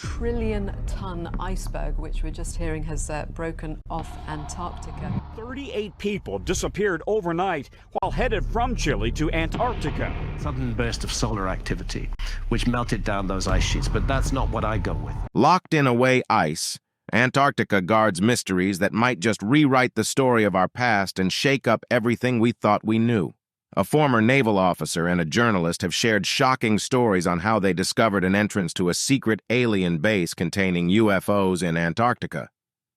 trillion-ton iceberg, which we're just hearing has broken off Antarctica. 38 people disappeared overnight while headed from Chile to Antarctica. Sudden burst of solar activity, which melted down those ice sheets, but that's not what I go with. Locked in away ice, Antarctica guards mysteries that might just rewrite the story of our past and shake up everything we thought we knew. A former naval officer and a journalist have shared shocking stories on how they discovered an entrance to a secret alien base containing UFOs in Antarctica.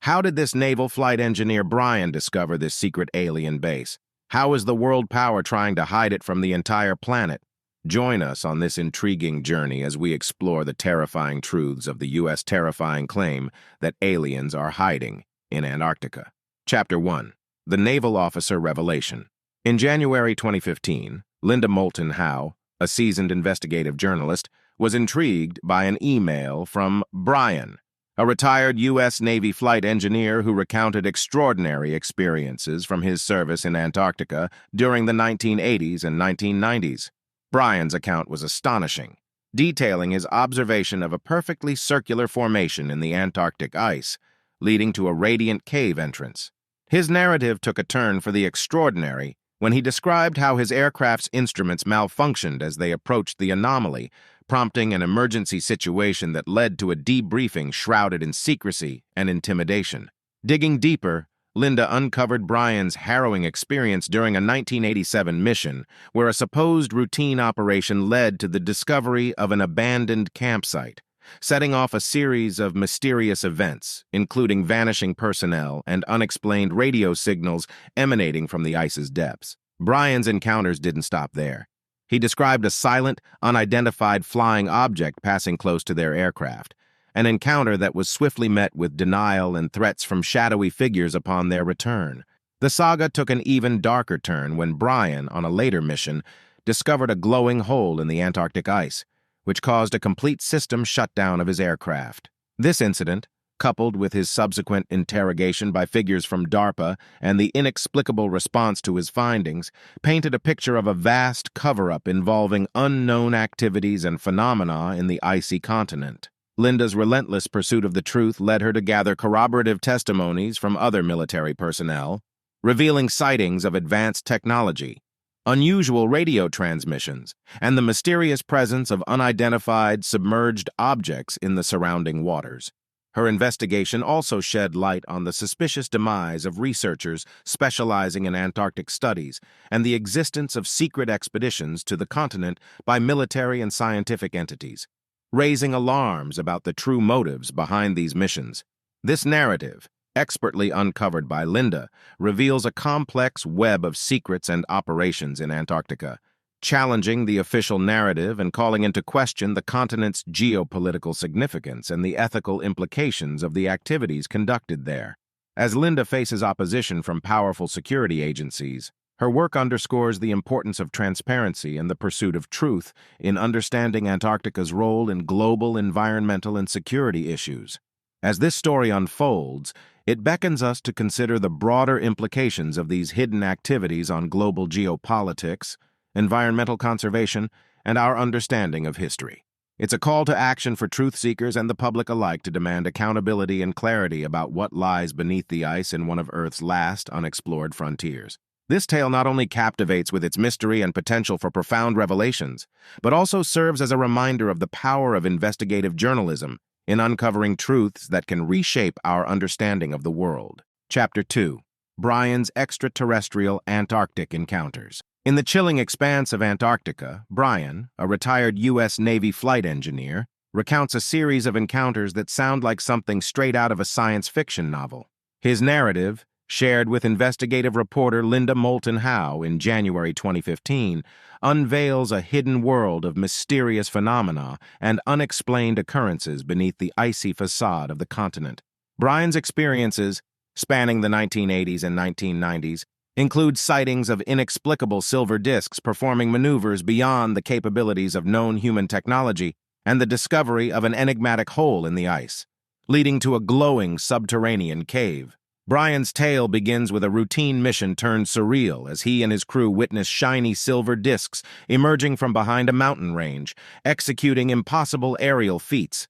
How did this naval flight engineer Brian discover this secret alien base? How is the world power trying to hide it from the entire planet? Join us on this intriguing journey as we explore the terrifying truths of the U.S. terrifying claim that aliens are hiding in Antarctica. Chapter 1. The Naval Officer Revelation. In January 2015, Linda Moulton Howe, a seasoned investigative journalist, was intrigued by an email from Brian, a retired U.S. Navy flight engineer who recounted extraordinary experiences from his service in Antarctica during the 1980s and 1990s. Brian's account was astonishing, detailing his observation of a perfectly circular formation in the Antarctic ice, leading to a radiant cave entrance. His narrative took a turn for the extraordinary when he described how his aircraft's instruments malfunctioned as they approached the anomaly, prompting an emergency situation that led to a debriefing shrouded in secrecy and intimidation. Digging deeper, Linda uncovered Brian's harrowing experience during a 1987 mission where a supposed routine operation led to the discovery of an abandoned campsite, setting off a series of mysterious events, including vanishing personnel and unexplained radio signals emanating from the ice's depths. Brian's encounters didn't stop there. He described a silent, unidentified flying object passing close to their aircraft, an encounter that was swiftly met with denial and threats from shadowy figures upon their return. The saga took an even darker turn when Brian, on a later mission, discovered a glowing hole in the Antarctic ice, which caused a complete system shutdown of his aircraft. This incident, coupled with his subsequent interrogation by figures from DARPA and the inexplicable response to his findings, painted a picture of a vast cover-up involving unknown activities and phenomena in the icy continent. Linda's relentless pursuit of the truth led her to gather corroborative testimonies from other military personnel, revealing sightings of advanced technology, unusual radio transmissions, and the mysterious presence of unidentified submerged objects in the surrounding waters. Her investigation also shed light on the suspicious demise of researchers specializing in Antarctic studies and the existence of secret expeditions to the continent by military and scientific entities, raising alarms about the true motives behind these missions. This narrative, expertly uncovered by Linda, reveals a complex web of secrets and operations in Antarctica, challenging the official narrative and calling into question the continent's geopolitical significance and the ethical implications of the activities conducted there. As Linda faces opposition from powerful security agencies, her work underscores the importance of transparency and the pursuit of truth in understanding Antarctica's role in global environmental and security issues. As this story unfolds, it beckons us to consider the broader implications of these hidden activities on global geopolitics, environmental conservation, and our understanding of history. It's a call to action for truth seekers and the public alike to demand accountability and clarity about what lies beneath the ice in one of Earth's last unexplored frontiers. This tale not only captivates with its mystery and potential for profound revelations, but also serves as a reminder of the power of investigative journalism in uncovering truths that can reshape our understanding of the world. Chapter 2. Brian's Extraterrestrial Antarctic Encounters. In the chilling expanse of Antarctica, Brian, a retired U.S. Navy flight engineer, recounts a series of encounters that sound like something straight out of a science fiction novel. His narrative, shared with investigative reporter Linda Moulton Howe in January 2015, unveils a hidden world of mysterious phenomena and unexplained occurrences beneath the icy facade of the continent. Brian's experiences, spanning the 1980s and 1990s, include sightings of inexplicable silver disks performing maneuvers beyond the capabilities of known human technology and the discovery of an enigmatic hole in the ice, leading to a glowing subterranean cave. Brian's tale begins with a routine mission turned surreal as he and his crew witness shiny silver disks emerging from behind a mountain range, executing impossible aerial feats.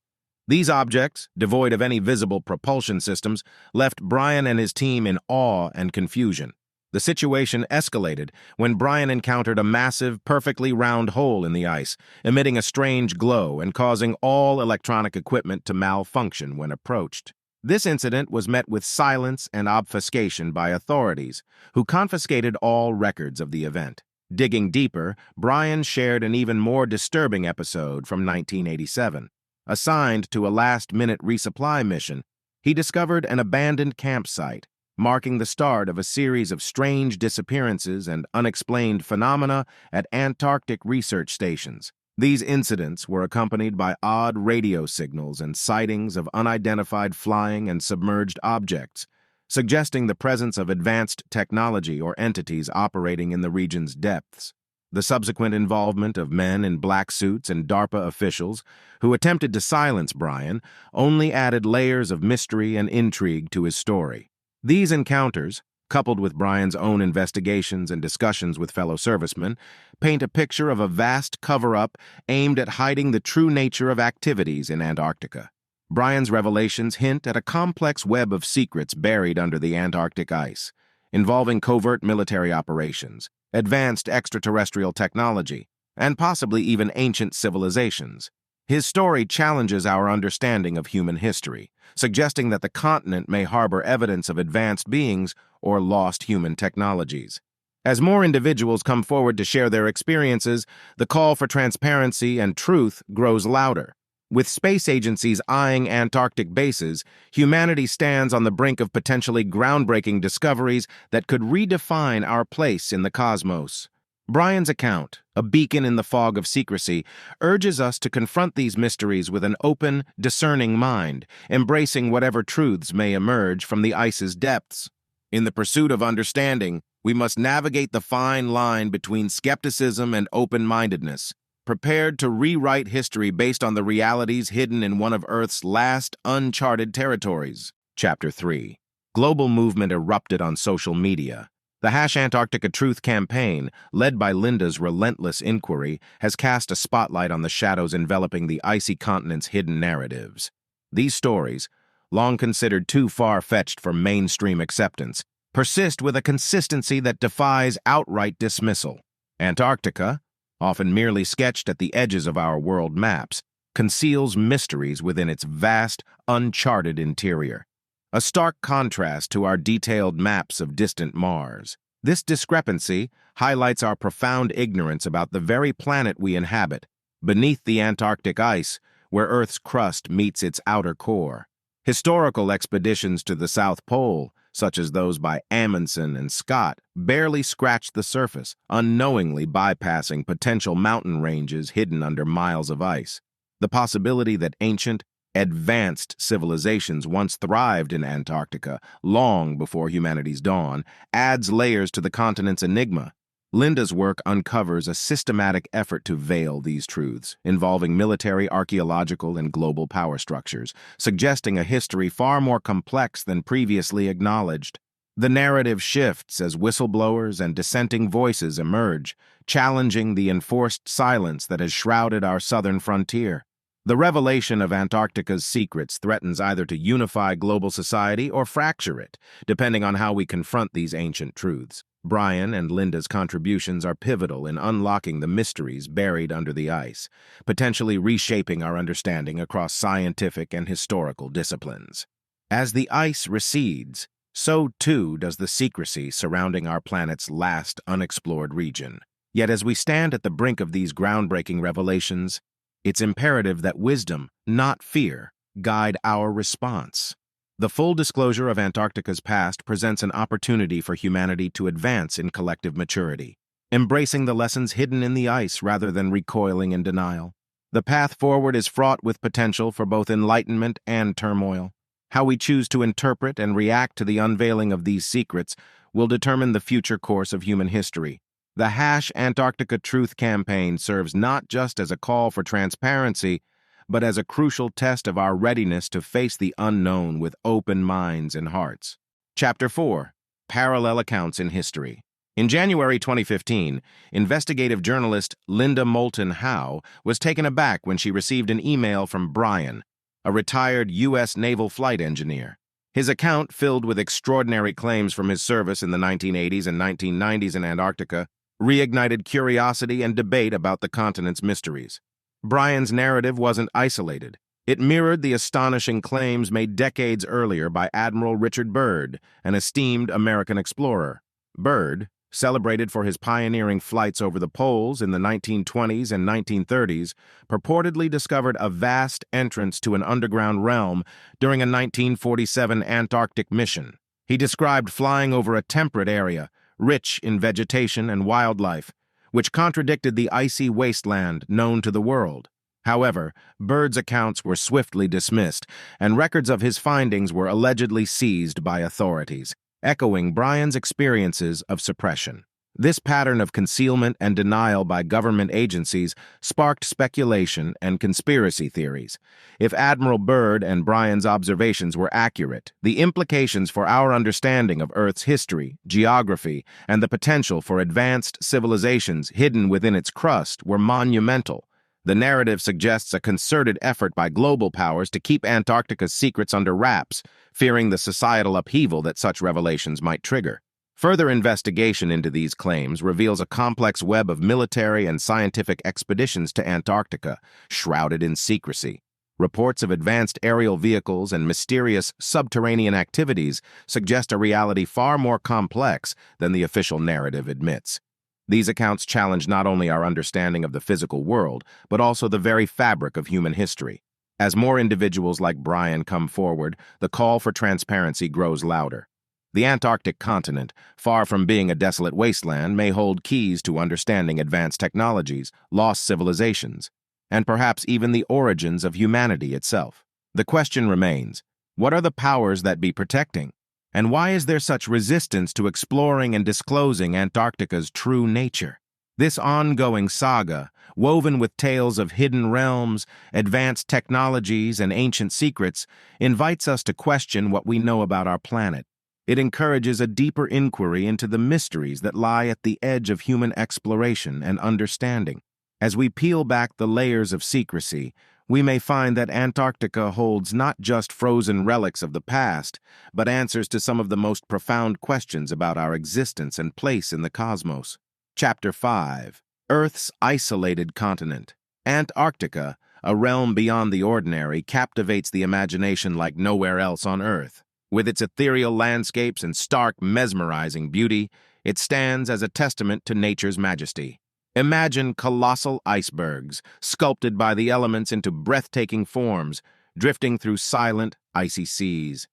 These objects, devoid of any visible propulsion systems, left Brian and his team in awe and confusion. The situation escalated when Brian encountered a massive, perfectly round hole in the ice, emitting a strange glow and causing all electronic equipment to malfunction when approached. This incident was met with silence and obfuscation by authorities, who confiscated all records of the event. Digging deeper, Brian shared an even more disturbing episode from 1987. Assigned to a last-minute resupply mission, he discovered an abandoned campsite, marking the start of a series of strange disappearances and unexplained phenomena at Antarctic research stations. These incidents were accompanied by odd radio signals and sightings of unidentified flying and submerged objects, suggesting the presence of advanced technology or entities operating in the region's depths. The subsequent involvement of men in black suits and DARPA officials who attempted to silence Brian only added layers of mystery and intrigue to his story. These encounters, coupled with Brian's own investigations and discussions with fellow servicemen, paint a picture of a vast cover-up aimed at hiding the true nature of activities in Antarctica. Brian's revelations hint at a complex web of secrets buried under the Antarctic ice, involving covert military operations, advanced extraterrestrial technology, and possibly even ancient civilizations. His story challenges our understanding of human history, suggesting that the continent may harbor evidence of advanced beings or lost human technologies. As more individuals come forward to share their experiences, the call for transparency and truth grows louder. With space agencies eyeing Antarctic bases, humanity stands on the brink of potentially groundbreaking discoveries that could redefine our place in the cosmos. Brian's account, a beacon in the fog of secrecy, urges us to confront these mysteries with an open, discerning mind, embracing whatever truths may emerge from the ice's depths. In the pursuit of understanding, we must navigate the fine line between skepticism and open-mindedness, prepared to rewrite history based on the realities hidden in one of Earth's last uncharted territories. Chapter 3. Global movement erupted on social media. The #Antarctica Truth campaign, led by Linda's relentless inquiry, has cast a spotlight on the shadows enveloping the icy continent's hidden narratives. These stories, long considered too far-fetched for mainstream acceptance, persist with a consistency that defies outright dismissal. Antarctica, often merely sketched at the edges of our world maps, conceals mysteries within its vast, uncharted interior. A stark contrast to our detailed maps of distant Mars. This discrepancy highlights our profound ignorance about the very planet we inhabit, beneath the Antarctic ice, where Earth's crust meets its outer core. Historical expeditions to the South Pole, such as those by Amundsen and Scott, barely scratched the surface, unknowingly bypassing potential mountain ranges hidden under miles of ice. The possibility that ancient, advanced civilizations once thrived in Antarctica, long before humanity's dawn, adds layers to the continent's enigma. Linda's work uncovers a systematic effort to veil these truths, involving military, archaeological, and global power structures, suggesting a history far more complex than previously acknowledged. The narrative shifts as whistleblowers and dissenting voices emerge, challenging the enforced silence that has shrouded our southern frontier. The revelation of Antarctica's secrets threatens either to unify global society or fracture it, depending on how we confront these ancient truths. Brian and Linda's contributions are pivotal in unlocking the mysteries buried under the ice, potentially reshaping our understanding across scientific and historical disciplines. As the ice recedes, so too does the secrecy surrounding our planet's last unexplored region. Yet as we stand at the brink of these groundbreaking revelations, it's imperative that wisdom, not fear, guide our response. The full disclosure of Antarctica's past presents an opportunity for humanity to advance in collective maturity, embracing the lessons hidden in the ice rather than recoiling in denial. The path forward is fraught with potential for both enlightenment and turmoil. How we choose to interpret and react to the unveiling of these secrets will determine the future course of human history. The #Antarctica Truth campaign serves not just as a call for transparency, but as a crucial test of our readiness to face the unknown with open minds and hearts. Chapter 4. Parallel Accounts in History. In January 2015, investigative journalist Linda Moulton Howe was taken aback when she received an email from Brian, a retired U.S. naval flight engineer. His account, filled with extraordinary claims from his service in the 1980s and 1990s in Antarctica, reignited curiosity and debate about the continent's mysteries. Brian's narrative wasn't isolated. It mirrored the astonishing claims made decades earlier by Admiral Richard Byrd, an esteemed American explorer. Byrd, celebrated for his pioneering flights over the poles in the 1920s and 1930s, purportedly discovered a vast entrance to an underground realm during a 1947 Antarctic mission. He described flying over a temperate area, rich in vegetation and wildlife, which contradicted the icy wasteland known to the world. However, Byrd's accounts were swiftly dismissed, and records of his findings were allegedly seized by authorities, echoing Brian's experiences of suppression. This pattern of concealment and denial by government agencies sparked speculation and conspiracy theories. If Admiral Byrd and Brian's observations were accurate, the implications for our understanding of Earth's history, geography, and the potential for advanced civilizations hidden within its crust were monumental. The narrative suggests a concerted effort by global powers to keep Antarctica's secrets under wraps, fearing the societal upheaval that such revelations might trigger. Further investigation into these claims reveals a complex web of military and scientific expeditions to Antarctica, shrouded in secrecy. Reports of advanced aerial vehicles and mysterious subterranean activities suggest a reality far more complex than the official narrative admits. These accounts challenge not only our understanding of the physical world, but also the very fabric of human history. As more individuals like Brian come forward, the call for transparency grows louder. The Antarctic continent, far from being a desolate wasteland, may hold keys to understanding advanced technologies, lost civilizations, and perhaps even the origins of humanity itself. The question remains, what are the powers that be protecting? And why is there such resistance to exploring and disclosing Antarctica's true nature? This ongoing saga, woven with tales of hidden realms, advanced technologies, and ancient secrets, invites us to question what we know about our planet. It encourages a deeper inquiry into the mysteries that lie at the edge of human exploration and understanding. As we peel back the layers of secrecy, we may find that Antarctica holds not just frozen relics of the past, but answers to some of the most profound questions about our existence and place in the cosmos. Chapter 5. Earth's Isolated Continent. Antarctica, a realm beyond the ordinary, captivates the imagination like nowhere else on Earth. With its ethereal landscapes and stark, mesmerizing beauty, it stands as a testament to nature's majesty. Imagine colossal icebergs, sculpted by the elements into breathtaking forms, drifting through silent, icy seas.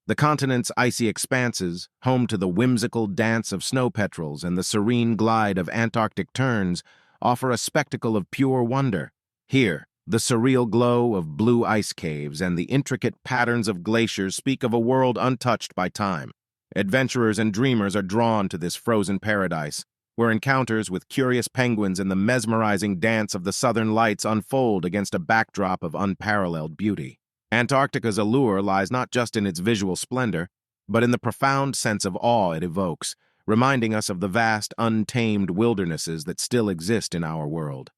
The continent's icy expanses, home to the whimsical dance of snow petrels and the serene glide of Antarctic terns, offer a spectacle of pure wonder. Here, the surreal glow of blue ice caves and the intricate patterns of glaciers speak of a world untouched by time. Adventurers and dreamers are drawn to this frozen paradise, where encounters with curious penguins and the mesmerizing dance of the southern lights unfold against a backdrop of unparalleled beauty. Antarctica's allure lies not just in its visual splendor, but in the profound sense of awe it evokes, reminding us of the vast, untamed wildernesses that still exist in our world.